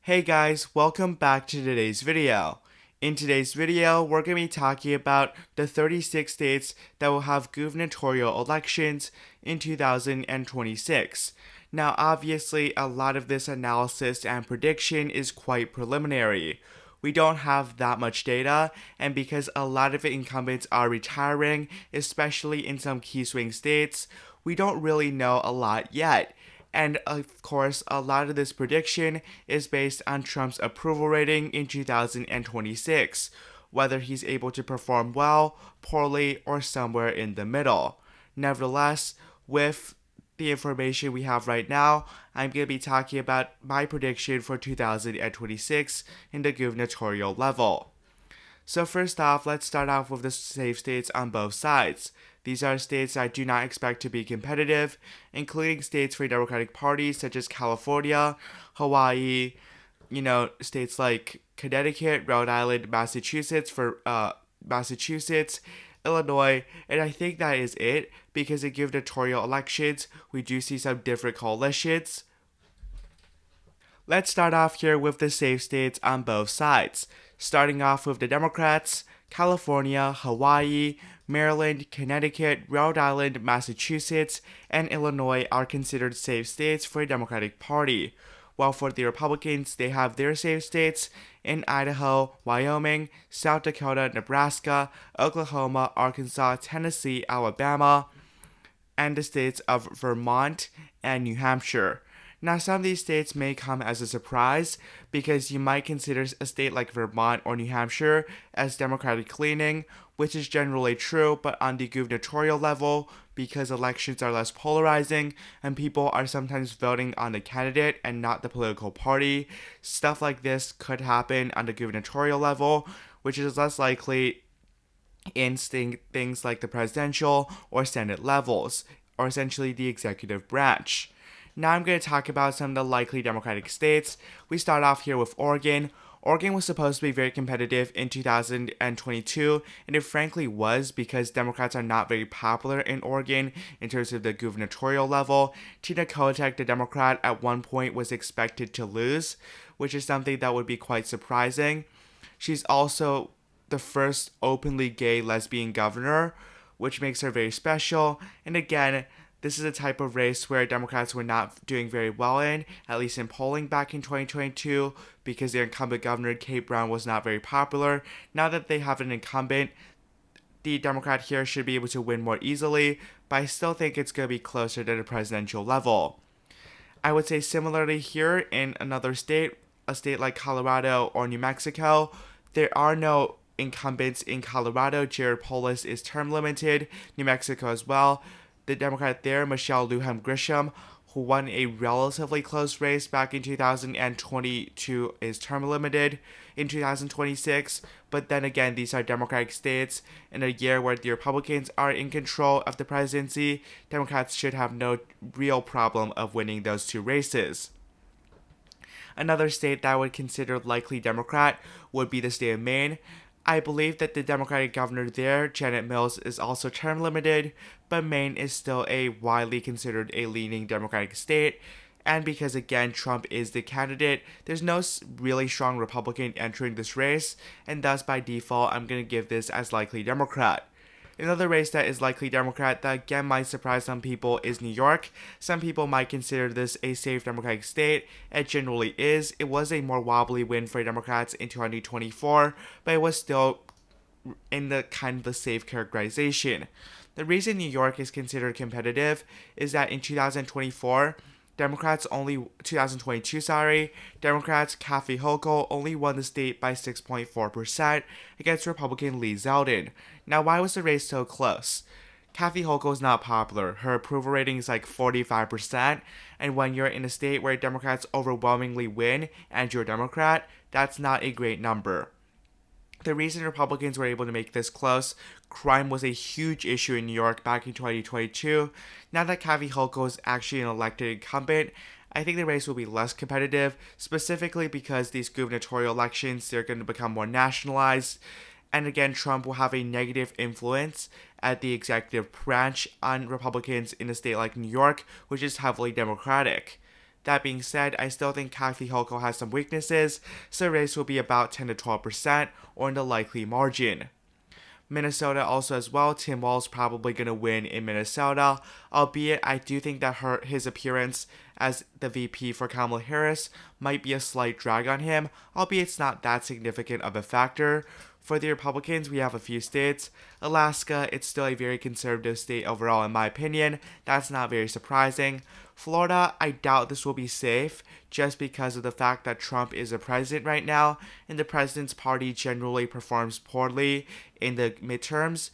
Hey guys, welcome back to today's video. In today's video, we're going to be talking about the 36 states that will have gubernatorial elections in 2026. Now, obviously, a lot of this analysis and prediction is quite preliminary. We don't have that much data, and because a lot of incumbents are retiring, especially in some key swing states, we don't really know a lot yet. And of course, a lot of this prediction is based on Trump's approval rating in 2026, whether he's able to perform well, poorly, or somewhere in the middle. Nevertheless, with the information we have right now, I'm going to be talking about my prediction for 2026 in the gubernatorial level. So first off, let's start off with the safe states on both sides. These are states I do not expect to be competitive, including states for Democratic parties such as California, Hawaii, states like Connecticut, Rhode Island, Massachusetts, Illinois, and I think that is it because in gubernatorial elections, we do see some different coalitions. Let's start off here with the safe states on both sides. Starting off with the Democrats, California, Hawaii, Maryland, Connecticut, Rhode Island, Massachusetts, and Illinois are considered safe states for the Democratic Party. While for the Republicans, they have their safe states in Idaho, Wyoming, South Dakota, Nebraska, Oklahoma, Arkansas, Tennessee, Alabama, and the states of Vermont and New Hampshire. Now, some of these states may come as a surprise because you might consider a state like Vermont or New Hampshire as Democratic leaning, which is generally true, but on the gubernatorial level, because elections are less polarizing and people are sometimes voting on the candidate and not the political party, stuff like this could happen on the gubernatorial level, which is less likely in things like the presidential or Senate levels, or essentially the executive branch. Now I'm going to talk about some of the likely Democratic states. We start off here with Oregon. Oregon was supposed to be very competitive in 2022, and it frankly was because Democrats are not very popular in Oregon in terms of the gubernatorial level. Tina Kotek, the Democrat, at one point was expected to lose, which is something that would be quite surprising. She's also the first openly gay lesbian governor, which makes her very special. And again, this is a type of race where Democrats were not doing very well in, at least in polling back in 2022, because their incumbent governor, Kate Brown, was not very popular. Now that they have an incumbent, the Democrat here should be able to win more easily, but I still think it's going to be closer to the presidential level. I would say similarly here in another state, a state like Colorado or New Mexico, there are no incumbents in Colorado. Jared Polis is term limited, New Mexico as well. The Democrat there, Michelle Lujan Grisham, who won a relatively close race back in 2022, is term limited in 2026. But then again, these are Democratic states. In a year where the Republicans are in control of the presidency, Democrats should have no real problem of winning those two races. Another state that I would consider likely Democrat would be the state of Maine. I believe that the Democratic governor there, Janet Mills, is also term limited, but Maine is still a widely considered a leaning Democratic state. And because again, Trump is the candidate, there's no really strong Republican entering this race, and thus by default, I'm going to give this as likely Democrat. Another race that is likely Democrat that again might surprise some people is New York. Some people might consider this a safe Democratic state. It generally is. It was a more wobbly win for Democrats in 2024, but it was still in the kind of the safe characterization. The reason New York is considered competitive is that in 2024, Democrats only 2022, Democrats Kathy Hochul only won the state by 6.4% against Republican Lee Zeldin. Now, why was the race so close? Kathy Hochul is not popular. Her approval rating is like 45%, and when you're in a state where Democrats overwhelmingly win and you're a Democrat, that's not a great number. The reason Republicans were able to make this close, crime was a huge issue in New York back in 2022. Now that Kathy Hochul is actually an elected incumbent, I think the race will be less competitive, specifically because these gubernatorial elections, they're going to become more nationalized. And again, Trump will have a negative influence at the executive branch on Republicans in a state like New York, which is heavily Democratic. That being said, I still think Kathy Hochul has some weaknesses, so the race will be about 10 to 12% or in the likely margin. Minnesota also as well. Tim Walz probably going to win in Minnesota, albeit I do think that his appearance as the VP for Kamala Harris might be a slight drag on him, albeit it's not that significant of a factor. For the Republicans, we have a few states. Alaska, it's still a very conservative state overall in my opinion. That's not very surprising. Florida, I doubt this will be safe just because of the fact that Trump is the president right now, and the president's party generally performs poorly in the midterms,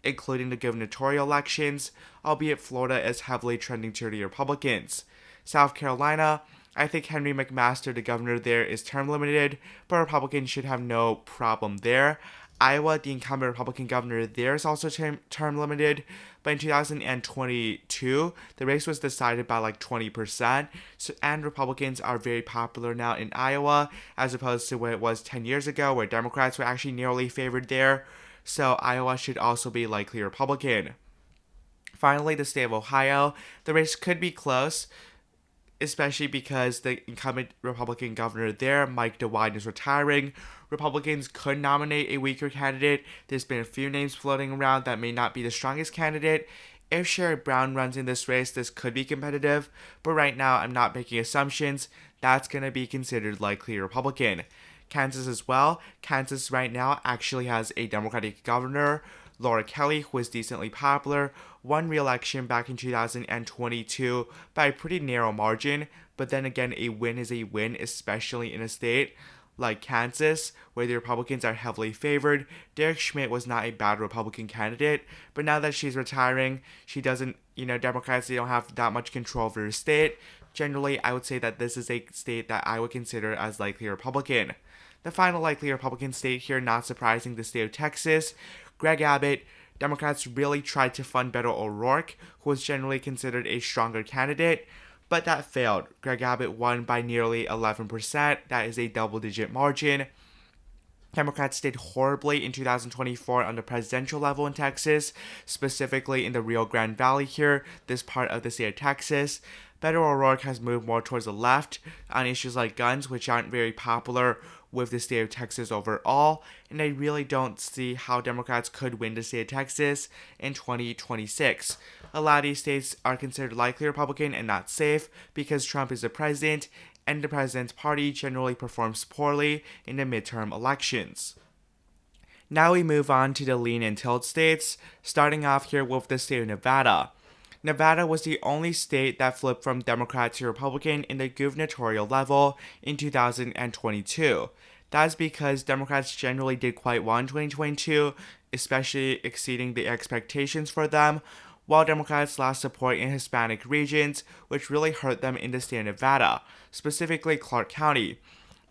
including the gubernatorial elections, albeit Florida is heavily trending to the Republicans. South Carolina, I think Henry McMaster, the governor there, is term limited, but Republicans should have no problem there. Iowa, the incumbent Republican governor there is also term limited, but in 2022, the race was decided by like 20%, and Republicans are very popular now in Iowa, as opposed to what it was 10 years ago, where Democrats were actually nearly favored there, so Iowa should also be likely Republican. Finally, the state of Ohio, the race could be close, especially because the incumbent Republican governor there, Mike DeWine, is retiring. Republicans could nominate a weaker candidate. There's been a few names floating around that may not be the strongest candidate. If Sherrod Brown runs in this race, this could be competitive, but right now I'm not making assumptions. That's going to be considered likely Republican. Kansas as well. Kansas right now actually has a Democratic governor, Laura Kelly, who is decently popular, won re-election back in 2022 by a pretty narrow margin, but then again, a win is a win, especially in a state like Kansas, where the Republicans are heavily favored. Derek Schmidt was not a bad Republican candidate, but now that she's retiring, she doesn't, Democrats, they don't have that much control over the state. Generally, I would say that this is a state that I would consider as likely Republican. The final likely Republican state here, not surprising, the state of Texas. Greg Abbott, Democrats really tried to fund Beto O'Rourke, who was generally considered a stronger candidate, but that failed. Greg Abbott won by nearly 11%. That is a double-digit margin. Democrats did horribly in 2024 on the presidential level in Texas, specifically in the Rio Grande Valley here, this part of the state of Texas. Beto O'Rourke has moved more towards the left on issues like guns, which aren't very popular with the state of Texas overall, and I really don't see how Democrats could win the state of Texas in 2026. A lot of these states are considered likely Republican and not safe because Trump is the president, and the president's party generally performs poorly in the midterm elections. Now we move on to the lean and tilt states, starting off here with the state of Nevada. Nevada was the only state that flipped from Democrat to Republican in the gubernatorial level in 2022. That's because Democrats generally did quite well in 2022, especially exceeding the expectations for them, while Democrats lost support in Hispanic regions, which really hurt them in the state of Nevada, specifically Clark County.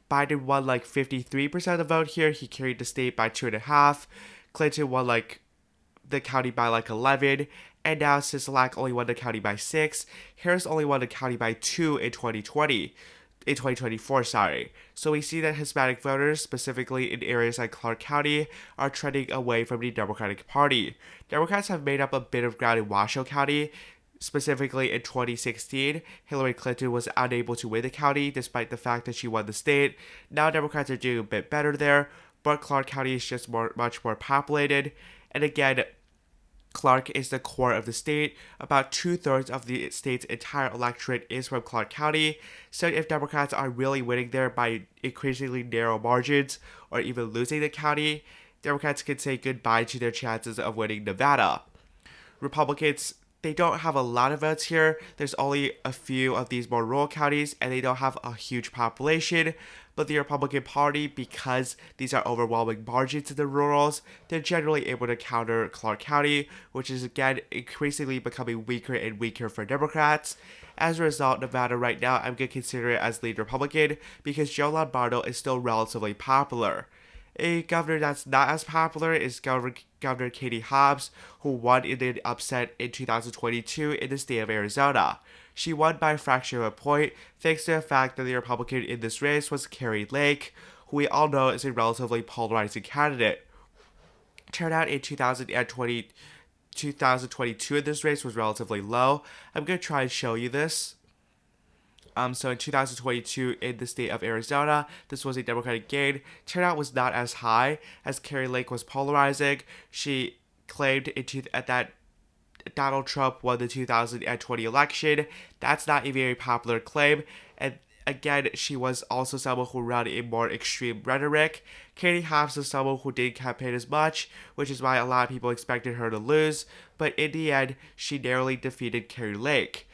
Biden won like 53% of the vote here. He carried the state by 2.5. Clinton won like the county by like 11. And now Sisolak only won the county by 6. Harris only won the county by 2 in 2024, sorry. So we see that Hispanic voters, specifically in areas like Clark County, are trending away from the Democratic Party. Democrats have made up a bit of ground in Washoe County. Specifically in 2016, Hillary Clinton was unable to win the county despite the fact that she won the state. Now Democrats are doing a bit better there, but Clark County is just much more populated. And again, Clark is the core of the state. About 2/3 of the state's entire electorate is from Clark County. So if Democrats are really winning there by increasingly narrow margins or even losing the county, Democrats can say goodbye to their chances of winning Nevada. Republicans, they don't have a lot of votes here. There's only a few of these more rural counties, and they don't have a huge population. But the Republican Party, because these are overwhelming margins in the rurals, they're generally able to counter Clark County, which is again increasingly becoming weaker and weaker for Democrats. As a result, Nevada right now, I'm going to consider it as lead Republican because Joe Lombardo is still relatively popular. A governor that's not as popular is Governor Katie Hobbs, who won in an upset in 2022 in the state of Arizona. She won by a fraction of a point thanks to the fact that the Republican in this race was Carrie Lake, who we all know is a relatively polarizing candidate. Turnout in 2022 in this race was relatively low. I'm going to try and show you this. So in 2022, in the state of Arizona, this was a Democratic gain. Turnout was not as high as Kari Lake was polarizing. She claimed that Donald Trump won the 2020 election. That's not a very popular claim. And again, she was also someone who ran a more extreme rhetoric. Katie Hobbs is someone who didn't campaign as much, which is why a lot of people expected her to lose. But in the end, she narrowly defeated Kari Lake.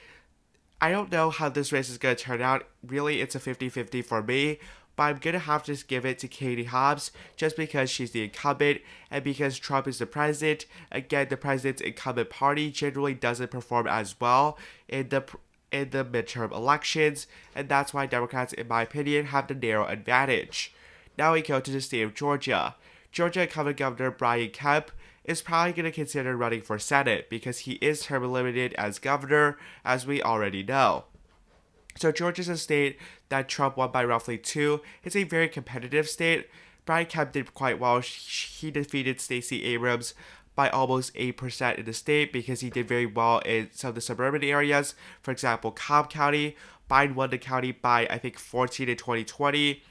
I don't know how this race is going to turn out. Really, it's a 50-50 for me. But I'm going to have to give it to Katie Hobbs just because she's the incumbent and because Trump is the president. Again, the president's incumbent party generally doesn't perform as well in the midterm elections, and that's why Democrats, in my opinion, have the narrow advantage. Now we go to the state of Georgia. Georgia incumbent Governor Brian Kemp is probably going to consider running for Senate because he is term limited as governor, as we already know. So Georgia's a state that Trump won by roughly 2. It's a very competitive state. Brian Kemp did quite well. He defeated Stacey Abrams by almost 8% in the state because he did very well in some of the suburban areas. For example, Cobb County. Biden won the county by, I think, 14 in 2020.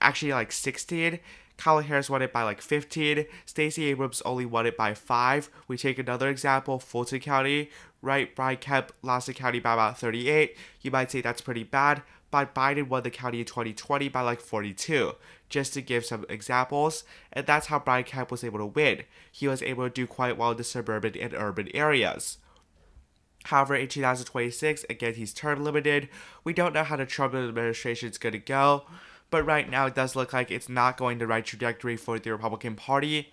Actually, like 16. Kamala Harris won it by like 15. Stacey Abrams only won it by 5. We take another example, Fulton County, right? Brian Kemp lost the county by about 38. You might say that's pretty bad, but Biden won the county in 2020 by like 42, just to give some examples. And that's how Brian Kemp was able to win. He was able to do quite well in the suburban and urban areas. However, in 2026, again, he's term limited. We don't know how the Trump administration is going to go. But right now, it does look like it's not going the right trajectory for the Republican Party.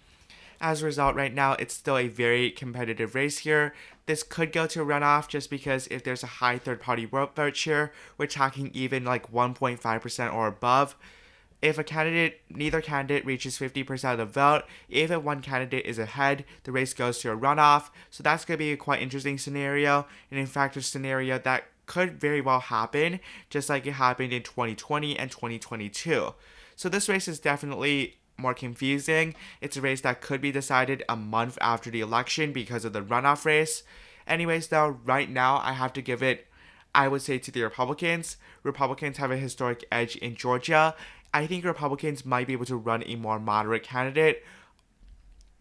As a result, right now, it's still a very competitive race here. This could go to a runoff just because if there's a high third-party vote share, we're talking even like 1.5% or above. If neither candidate reaches 50% of the vote, even one candidate is ahead, the race goes to a runoff. So that's going to be a quite interesting scenario. And in fact, a scenario that could very well happen, just like it happened in 2020 and 2022. So this race is definitely more confusing. It's a race that could be decided a month after the election because of the runoff race. Anyways, though, right now I have to give it, I would say, to the Republicans. Republicans have a historic edge in Georgia. I think Republicans might be able to run a more moderate candidate,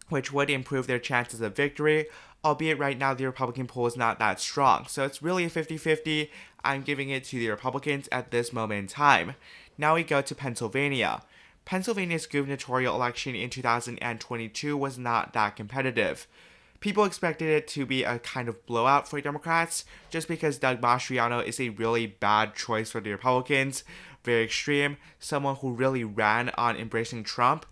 which would improve their chances of victory. Albeit right now the Republican poll is not that strong. So it's really a 50-50. I'm giving it to the Republicans at this moment in time. Now we go to Pennsylvania. Pennsylvania's gubernatorial election in 2022 was not that competitive. People expected it to be a kind of blowout for Democrats just because Doug Mastriano is a really bad choice for the Republicans. Very extreme. Someone who really ran on embracing Trump,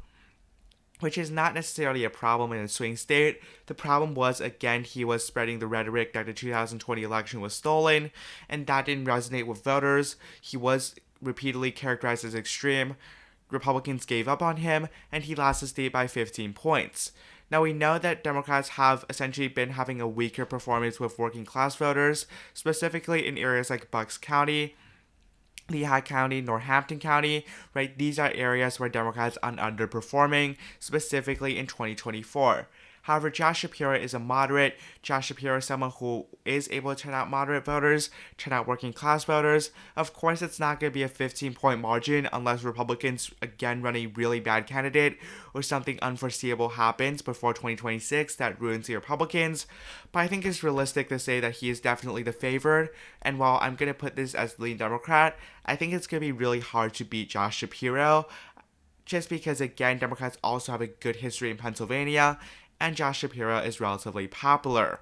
which is not necessarily a problem in a swing state. The problem was, again, he was spreading the rhetoric that the 2020 election was stolen, and that didn't resonate with voters. He was repeatedly characterized as extreme. Republicans gave up on him, and he lost the state by 15 points. Now, we know that Democrats have essentially been having a weaker performance with working class voters, specifically in areas like Bucks County, Lehigh County, Northampton County, right? These are areas where Democrats are underperforming, specifically in 2024. However, Josh Shapiro is a moderate. Josh Shapiro is someone who is able to turn out moderate voters, turn out working class voters. Of course, it's not going to be a 15-point margin unless Republicans again run a really bad candidate or something unforeseeable happens before 2026 that ruins the Republicans. But I think it's realistic to say that he is definitely the favored. And while I'm going to put this as lean Democrat, I think it's going to be really hard to beat Josh Shapiro. Just because, again, Democrats also have a good history in Pennsylvania, and Josh Shapiro is relatively popular.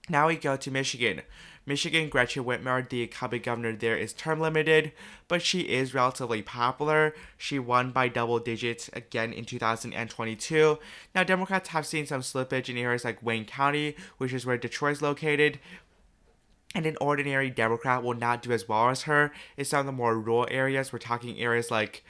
Now we go to Michigan. Michigan, Gretchen Whitmer, the incumbent governor there, is term limited, but she is relatively popular. She won by double digits again in 2022. Now, Democrats have seen some slippage in areas like Wayne County, which is where Detroit is located, and an ordinary Democrat will not do as well as her in some of the more rural areas. We're talking areas like,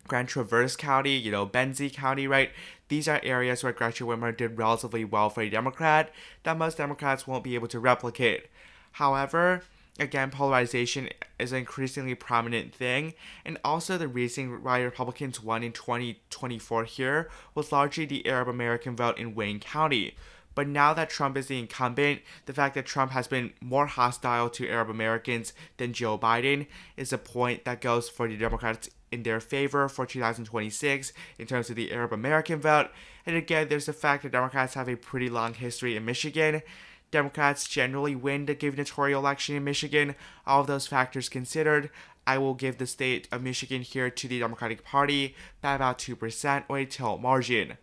Grand Traverse County, Benzie County, right? These are areas where Gretchen Whitmer did relatively well for a Democrat that most Democrats won't be able to replicate. However, again, polarization is an increasingly prominent thing, and also the reason why Republicans won in 2024 here was largely the Arab American vote in Wayne County. But now that Trump is the incumbent, the fact that Trump has been more hostile to Arab Americans than Joe Biden is a point that goes for the Democrats in their favor for 2026 in terms of the Arab American vote. And again, there's the fact that Democrats have a pretty long history in Michigan. Democrats generally win the gubernatorial election in Michigan. All of those factors considered, I will give the state of Michigan here to the Democratic Party by about 2% or a tilt margin.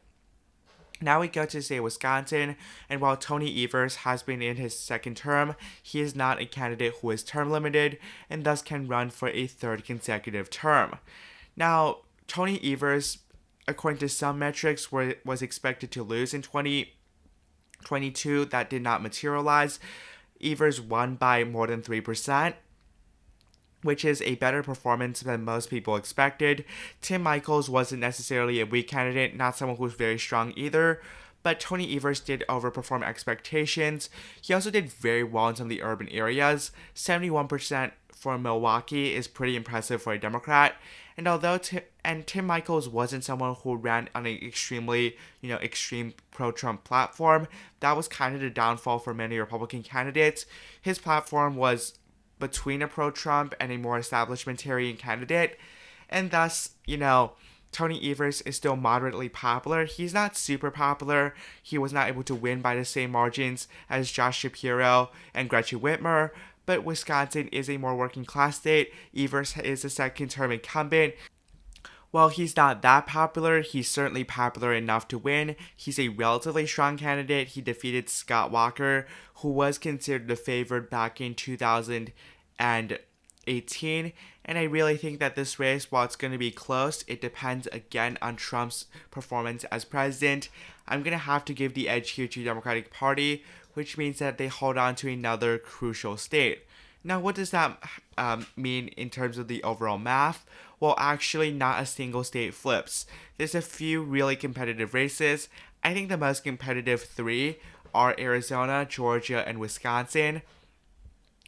Now we go to say Wisconsin, and while Tony Evers has been in his second term, he is not a candidate who is term limited and thus can run for a third consecutive term. Now, Tony Evers, according to some metrics, was expected to lose in 2022. That did not materialize. Evers won by more than 3%. Which is a better performance than most people expected. Tim Michels wasn't necessarily a weak candidate, not someone who was very strong either, but Tony Evers did overperform expectations. He also did very well in some of the urban areas. 71% for Milwaukee is pretty impressive for a Democrat. And although Tim Michels wasn't someone who ran on an extremely, extreme pro-Trump platform, that was kind of the downfall for many Republican candidates. His platform was between a pro-Trump and a more establishmentarian candidate, and thus, Tony Evers is still moderately popular. He's not super popular. He was not able to win by the same margins as Josh Shapiro and Gretchen Whitmer, but Wisconsin is a more working class state. Evers is a second-term incumbent. While he's not that popular, he's certainly popular enough to win. He's a relatively strong candidate. He defeated Scott Walker, who was considered the favorite back in 2018. And I really think that this race, while it's going to be close, it depends again on Trump's performance as president. I'm going to have to give the edge here to the Democratic Party, which means that they hold on to another crucial state. Now, what does that mean in terms of the overall math? Well, actually, not a single state flips. There's a few really competitive races. I think the most competitive three are Arizona, Georgia, and Wisconsin.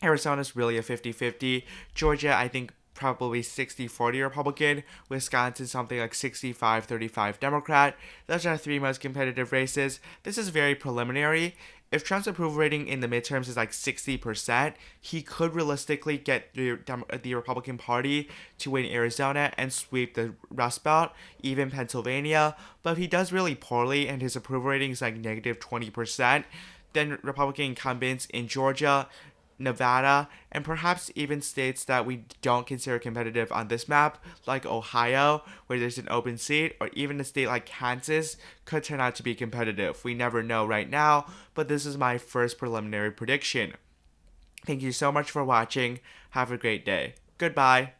Arizona's really a 50-50. Georgia, I think, probably 60-40 Republican. Wisconsin, something like 65-35 Democrat. Those are the three most competitive races. This is very preliminary. If Trump's approval rating in the midterms is like 60%, he could realistically get the Republican Party to win Arizona and sweep the Rust Belt, even Pennsylvania. But if he does really poorly and his approval rating is like negative 20%, then Republican incumbents in Georgia, Nevada, and perhaps even states that we don't consider competitive on this map, like Ohio, where there's an open seat, or even a state like Kansas, could turn out to be competitive. We never know right now, but this is my first preliminary prediction. Thank you so much for watching. Have a great day. Goodbye.